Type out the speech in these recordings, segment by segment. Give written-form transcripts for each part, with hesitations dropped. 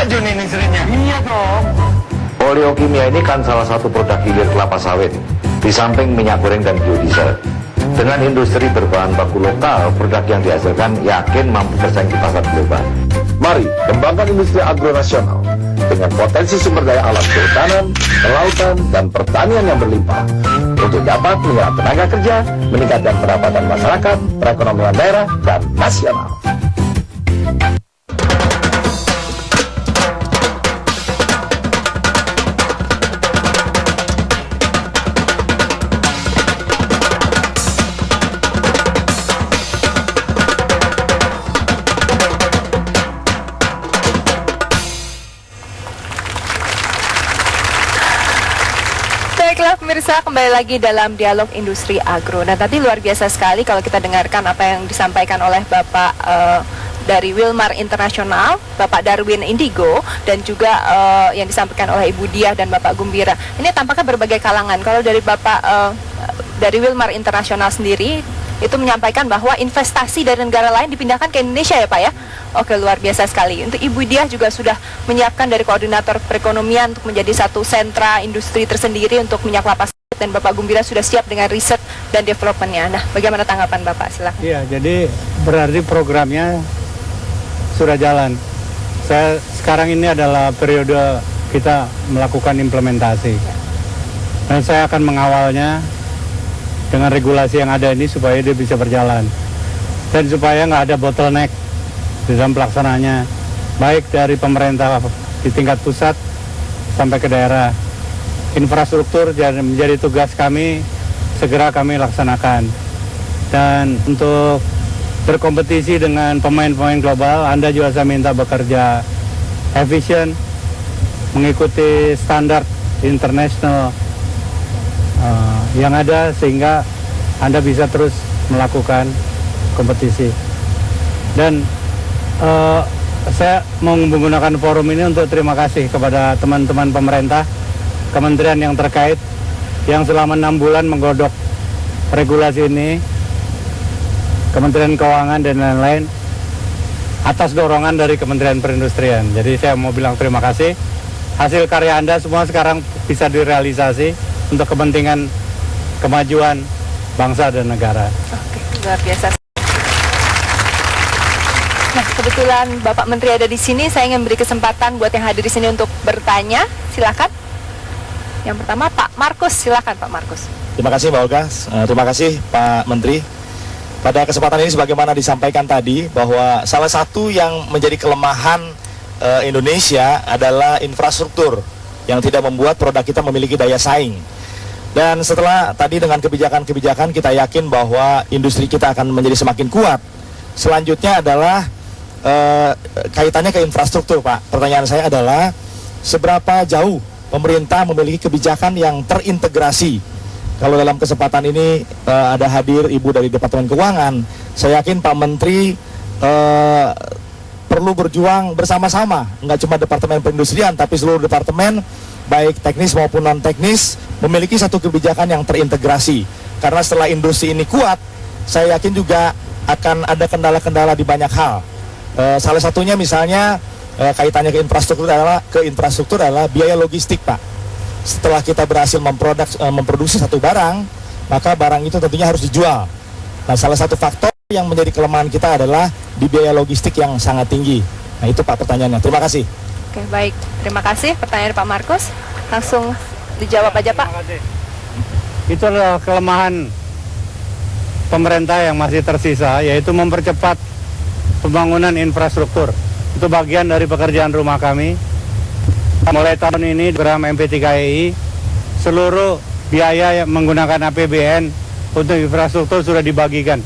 maju nih industrinya. Iya dong. Oleokimia ini kan salah satu produk hilir kelapa sawit, di samping minyak goreng dan biodiesel. Dengan industri berbahan baku lokal, produk yang dihasilkan yakin mampu bersaing di pasar global. Mari kembangkan industri agronasional dengan potensi sumber daya alam kehutanan, kelautan, dan pertanian yang berlimpah untuk dapat menyerap tenaga kerja, meningkatkan pendapatan masyarakat, perekonomian daerah, dan nasional. Baiklah pemirsa, kembali lagi dalam dialog industri agro. Nah tadi luar biasa sekali kalau kita dengarkan apa yang disampaikan oleh Bapak dari Wilmar Internasional, Bapak Darwin Indigo, dan juga yang disampaikan oleh Ibu Diah dan Bapak Gumbira. Ini tampaknya berbagai kalangan. Kalau dari Bapak dari Wilmar Internasional sendiri itu menyampaikan bahwa investasi dari negara lain dipindahkan ke Indonesia ya Pak ya. Oke, luar biasa sekali. Untuk Ibu Diah juga sudah menyiapkan dari koordinator perekonomian untuk menjadi satu sentra industri tersendiri untuk minyak kelapa sawit, dan Bapak Gumbira sudah siap dengan riset dan developmentnya. Nah, bagaimana tanggapan Bapak? Silakan. Iya, jadi berarti programnya sudah jalan. Sekarang ini adalah periode kita melakukan implementasi. Dan saya akan mengawalnya dengan regulasi yang ada ini supaya dia bisa berjalan. Dan supaya nggak ada bottleneck di dalam pelaksanaannya, baik dari pemerintah di tingkat pusat sampai ke daerah. Infrastruktur menjadi tugas kami, segera kami laksanakan. Dan untuk berkompetisi dengan pemain-pemain global, Anda juga saya minta bekerja efisien, mengikuti standar internasional yang ada, sehingga Anda bisa terus melakukan kompetisi. Dan saya mau menggunakan forum ini untuk terima kasih kepada teman-teman pemerintah, kementerian yang terkait, yang selama 6 bulan menggodok regulasi ini, Kementerian Keuangan dan lain-lain, atas dorongan dari Kementerian Perindustrian. Jadi saya mau bilang terima kasih. Hasil karya Anda semua sekarang bisa direalisasi untuk kepentingan kemajuan bangsa dan negara. Oke, luar biasa. Nah, kebetulan Bapak Menteri ada di sini, saya ingin beri kesempatan buat yang hadir di sini untuk bertanya. Silakan. Yang pertama Pak Markus, silakan Pak Markus. Terima kasih Mbak Olga, terima kasih Pak Menteri. Pada kesempatan ini sebagaimana disampaikan tadi bahwa salah satu yang menjadi kelemahan Indonesia adalah infrastruktur yang tidak membuat produk kita memiliki daya saing. Dan setelah tadi dengan kebijakan-kebijakan kita yakin bahwa industri kita akan menjadi semakin kuat. Selanjutnya adalah kaitannya ke infrastruktur Pak. Pertanyaan saya adalah seberapa jauh pemerintah memiliki kebijakan yang terintegrasi. Kalau dalam kesempatan ini ada hadir Ibu dari Departemen Keuangan, saya yakin Pak Menteri perlu berjuang bersama-sama, nggak cuma Departemen Perindustrian, tapi seluruh departemen, baik teknis maupun non-teknis, memiliki satu kebijakan yang terintegrasi. Karena setelah industri ini kuat, saya yakin juga akan ada kendala-kendala di banyak hal. Salah satunya misalnya kaitannya ke infrastruktur adalah biaya logistik Pak. Setelah kita berhasil memproduksi satu barang, maka barang itu tentunya harus dijual. Nah, salah satu faktor yang menjadi kelemahan kita adalah di biaya logistik yang sangat tinggi. Nah, itu Pak pertanyaannya. Terima kasih. Oke, baik. Terima kasih pertanyaan Pak Markus. Langsung dijawab aja Pak. Itu adalah kelemahan pemerintah yang masih tersisa, yaitu mempercepat pembangunan infrastruktur. Itu bagian dari pekerjaan rumah kami. Mulai tahun ini program MP3EI, seluruh biaya yang menggunakan APBN untuk infrastruktur sudah dibagikan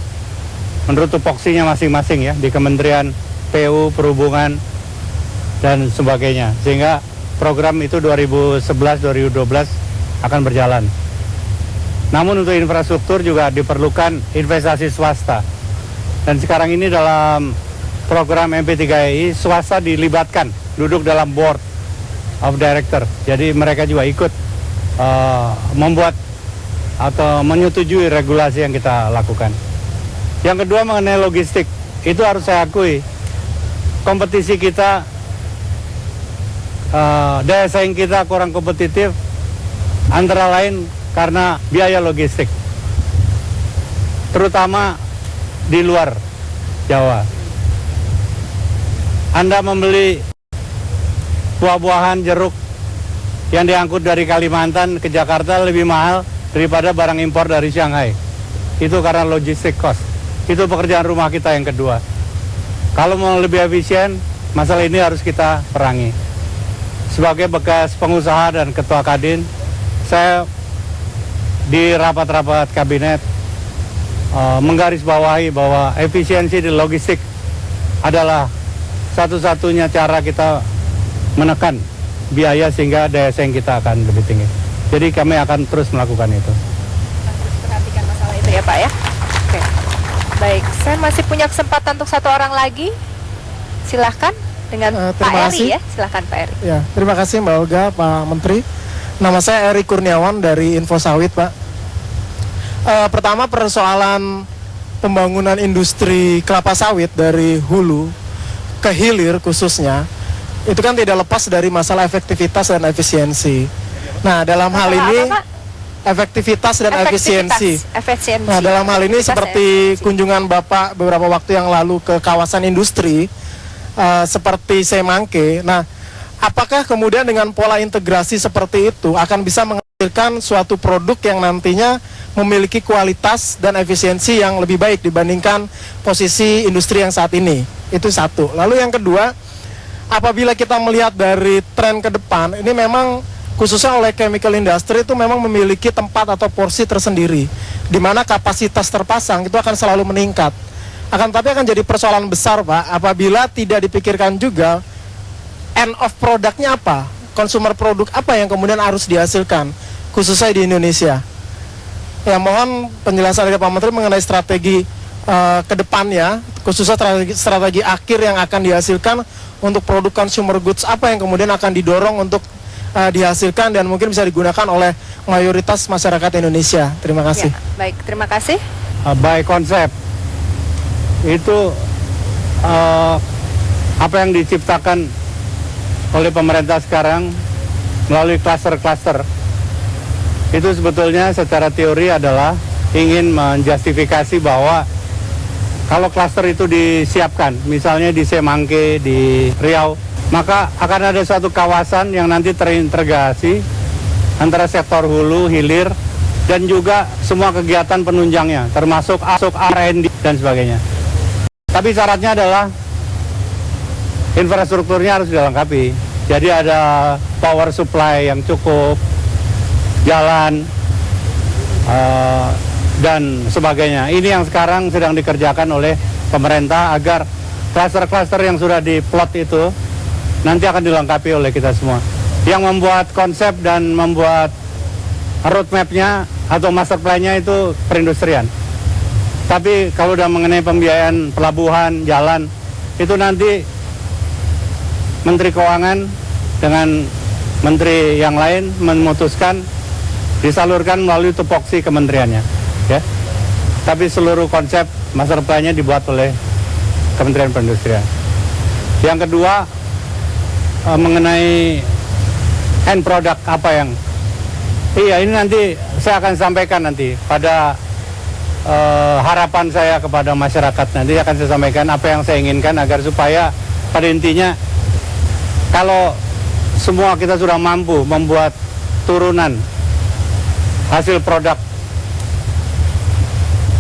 menurut tupoksinya masing-masing ya, di Kementerian PU, Perhubungan, dan sebagainya. Sehingga program itu 2011-2012 akan berjalan. Namun untuk infrastruktur juga diperlukan investasi swasta. Dan sekarang ini dalam program MP3EI, swasta dilibatkan, duduk dalam board of director. Jadi mereka juga ikut membuat atau menyetujui regulasi yang kita lakukan. Yang kedua mengenai logistik, itu harus saya akui, kompetisi kita daya saing kita kurang kompetitif, antara lain karena biaya logistik, terutama di luar Jawa. Anda membeli buah-buahan, jeruk yang diangkut dari Kalimantan ke Jakarta lebih mahal daripada barang impor dari Shanghai. Itu karena logistik cost. Itu pekerjaan rumah kita yang kedua. Kalau mau lebih efisien, masalah ini harus kita perangi. Sebagai bekas pengusaha dan ketua Kadin, saya di rapat-rapat kabinet menggarisbawahi bahwa efisiensi di logistik adalah satu-satunya cara kita menekan biaya sehingga daya saing kita akan lebih tinggi. Jadi kami akan terus melakukan itu. Terus perhatikan masalah itu ya Pak ya. Oke. Baik, saya masih punya kesempatan untuk satu orang lagi. Silahkan dengan Pak Eri ya. Silahkan Pak Eri. Ya, terima kasih Mbak Olga, Pak Menteri. Nama saya Eri Kurniawan dari Info Sawit, Pak. Pertama, persoalan pembangunan industri kelapa sawit dari hulu ke hilir khususnya, itu kan tidak lepas dari masalah efektivitas dan efisiensi. Nah, dalam hal ini efektivitas dan efisiensi. Nah, dalam hal ini seperti kunjungan Bapak beberapa waktu yang lalu ke kawasan industri seperti Semangke. Nah, apakah kemudian dengan pola integrasi seperti itu akan bisa menghasilkan suatu produk yang nantinya memiliki kualitas dan efisiensi yang lebih baik dibandingkan posisi industri yang saat ini? Itu satu. Lalu yang kedua, apabila kita melihat dari tren ke depan, ini memang khususnya oleh chemical industry itu memang memiliki tempat atau porsi tersendiri, di mana kapasitas terpasang itu akan selalu meningkat. Tapi akan jadi persoalan besar Pak, apabila tidak dipikirkan juga end of produknya apa, consumer produk apa yang kemudian harus dihasilkan, khususnya di Indonesia. Ya, mohon penjelasan dari Pak Menteri mengenai strategi ke depannya, khususnya strategi akhir yang akan dihasilkan untuk produk consumer goods apa yang kemudian akan didorong untuk dihasilkan dan mungkin bisa digunakan oleh mayoritas masyarakat Indonesia. Terima kasih. Ya, baik, terima kasih. By konsep itu apa yang diciptakan oleh pemerintah sekarang melalui klaster-klaster itu sebetulnya secara teori adalah ingin menjustifikasi bahwa kalau klaster itu disiapkan, misalnya di Semangke, di Riau, maka akan ada suatu kawasan yang nanti terintegrasi antara sektor hulu, hilir, dan juga semua kegiatan penunjangnya, termasuk R&D dan sebagainya. Tapi syaratnya adalah infrastrukturnya harus dilengkapi. Jadi ada power supply yang cukup, jalan, dan sebagainya. Ini yang sekarang sedang dikerjakan oleh pemerintah agar klaster-klaster yang sudah diplot itu nanti akan dilengkapi oleh kita semua. Yang membuat konsep dan membuat roadmap-nya atau master plan-nya itu perindustrian. Tapi kalau udah mengenai pembiayaan pelabuhan, jalan, itu nanti Menteri Keuangan dengan menteri yang lain memutuskan disalurkan melalui tupoksi kementeriannya. Ya, tapi seluruh konsep master plan-nya dibuat oleh Kementerian Perindustrian. Yang kedua, mengenai end product apa yang ini nanti saya akan sampaikan nanti pada harapan saya kepada masyarakat, nanti akan saya sampaikan apa yang saya inginkan agar supaya pada intinya kalau semua kita sudah mampu membuat turunan hasil produk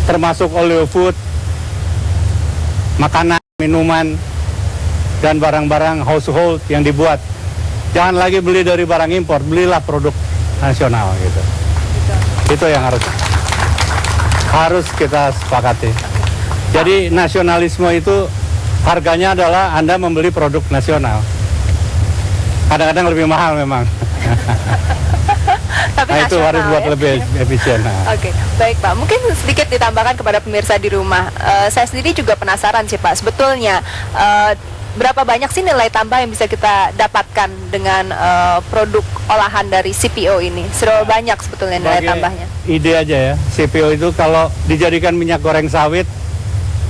termasuk oleo food, makanan, minuman, dan barang-barang household yang dibuat. Jangan lagi beli dari barang impor, belilah produk nasional gitu. Itu yang harus kita sepakati. Jadi nasionalisme itu harganya adalah Anda membeli produk nasional. Kadang-kadang lebih mahal memang. Tapi nah, itu harus buat ya? lebih efisien. Oke, baik Pak. Mungkin sedikit ditambahkan kepada pemirsa di rumah. Saya sendiri juga penasaran sih Pak. Sebetulnya berapa banyak sih nilai tambah yang bisa kita dapatkan dengan produk olahan dari CPO ini? Seberapa banyak sebetulnya nilai tambahnya? Ide aja ya. CPO itu kalau dijadikan minyak goreng sawit,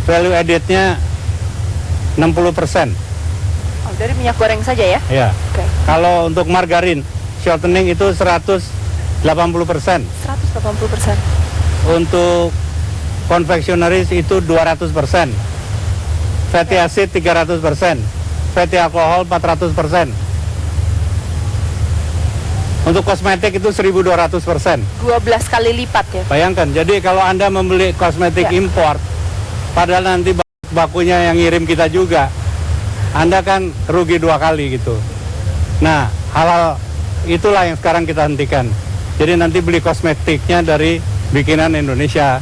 value added-nya 60%. dari minyak goreng saja ya? Ya. Oke. Kalau untuk margarin, shortening itu 180%. 180%. Untuk confectionaries itu 200%. Fatty acid 300%. Fatty alcohol 400%. Untuk kosmetik itu 1.200%. 12 kali lipat ya? Bayangkan, jadi kalau Anda membeli kosmetik Ya. import, padahal nanti bakunya yang ngirim kita juga, Anda kan rugi 2 kali gitu. Nah, hal-hal itulah yang sekarang kita hentikan. Jadi nanti beli kosmetiknya dari bikinan Indonesia.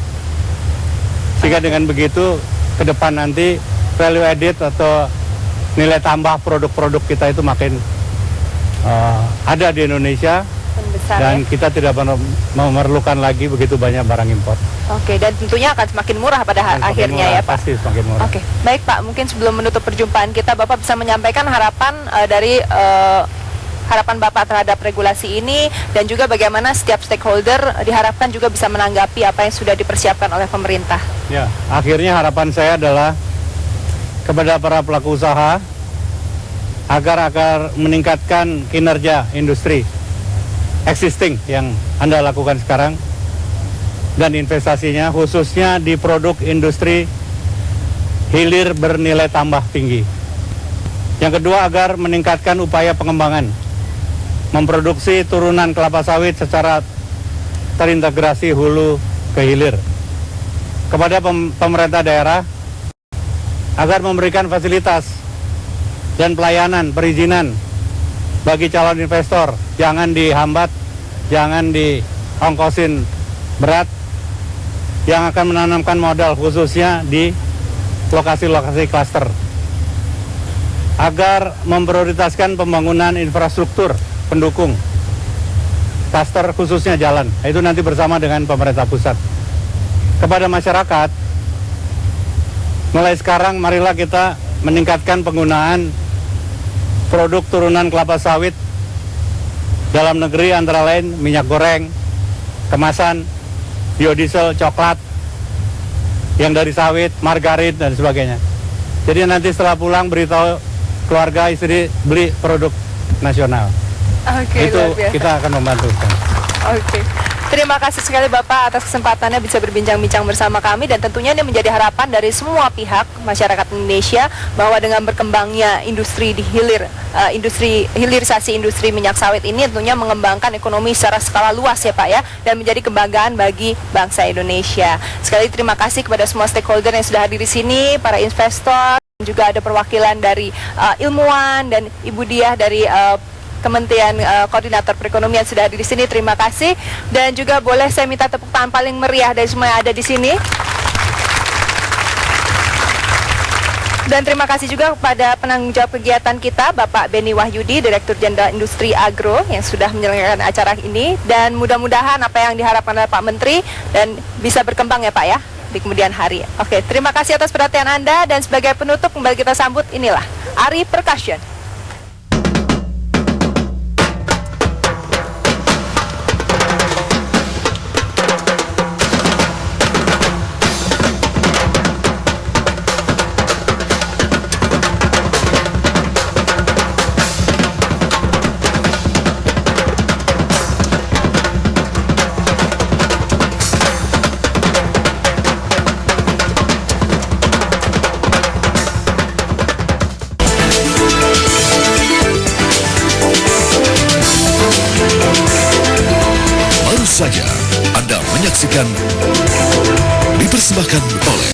Sehingga dengan begitu, ke depan nanti value added atau nilai tambah produk-produk kita itu makin ada di Indonesia. Besar, dan ya? kita tidak memerlukan lagi begitu banyak barang impor. Oke, dan tentunya akan semakin murah pada Dan semakin akhirnya murah, ya Pak? Pasti semakin murah. Oke, baik Pak, mungkin sebelum menutup perjumpaan kita, Bapak bisa menyampaikan harapan dari harapan Bapak terhadap regulasi ini, dan juga bagaimana setiap stakeholder diharapkan juga bisa menanggapi apa yang sudah dipersiapkan oleh pemerintah. Ya, akhirnya harapan saya adalah kepada para pelaku usaha agar meningkatkan kinerja industri existing yang Anda lakukan sekarang dan investasinya khususnya di produk industri hilir bernilai tambah tinggi. Yang kedua, agar meningkatkan upaya pengembangan, memproduksi turunan kelapa sawit secara terintegrasi hulu ke hilir. Kepada pemerintah daerah agar memberikan fasilitas dan pelayanan perizinan bagi calon investor, jangan dihambat, jangan diongkosin berat, yang akan menanamkan modal khususnya di lokasi-lokasi klaster. Agar memprioritaskan pembangunan infrastruktur pendukung klaster khususnya jalan, itu nanti bersama dengan pemerintah pusat. Kepada masyarakat, mulai sekarang marilah kita meningkatkan penggunaan produk turunan kelapa sawit dalam negeri, antara lain minyak goreng, kemasan, biodiesel, coklat yang dari sawit, margarin dan sebagainya. Jadi nanti setelah pulang beritahu keluarga, istri beli produk nasional. Oke, Itu luar biasa. kita akan membantu. Oke. Terima kasih sekali Bapak atas kesempatannya bisa berbincang-bincang bersama kami, dan tentunya ini menjadi harapan dari semua pihak masyarakat Indonesia bahwa dengan berkembangnya industri di hilir, hilirisasi industri minyak sawit ini tentunya mengembangkan ekonomi secara skala luas ya Pak ya, dan menjadi kebanggaan bagi bangsa Indonesia. Sekali terima kasih kepada semua stakeholder yang sudah hadir di sini, para investor, juga ada perwakilan dari ilmuwan dan Ibu Diah dari Kementerian Koordinator Perekonomian sudah hadir di sini. Terima kasih, dan juga boleh saya minta tepuk tangan paling meriah dari semua yang ada di sini. Dan terima kasih juga kepada penanggung jawab kegiatan kita, Bapak Beni Wahyudi, Direktur Jenderal Industri Agro yang sudah menyelenggarakan acara ini, dan mudah-mudahan apa yang diharapkan oleh Pak Menteri dan bisa berkembang ya Pak ya di kemudian hari. Oke, terima kasih atas perhatian Anda, dan sebagai penutup kembali kita sambut inilah Ari Percussion. Saja Anda menyaksikan dipersembahkan oleh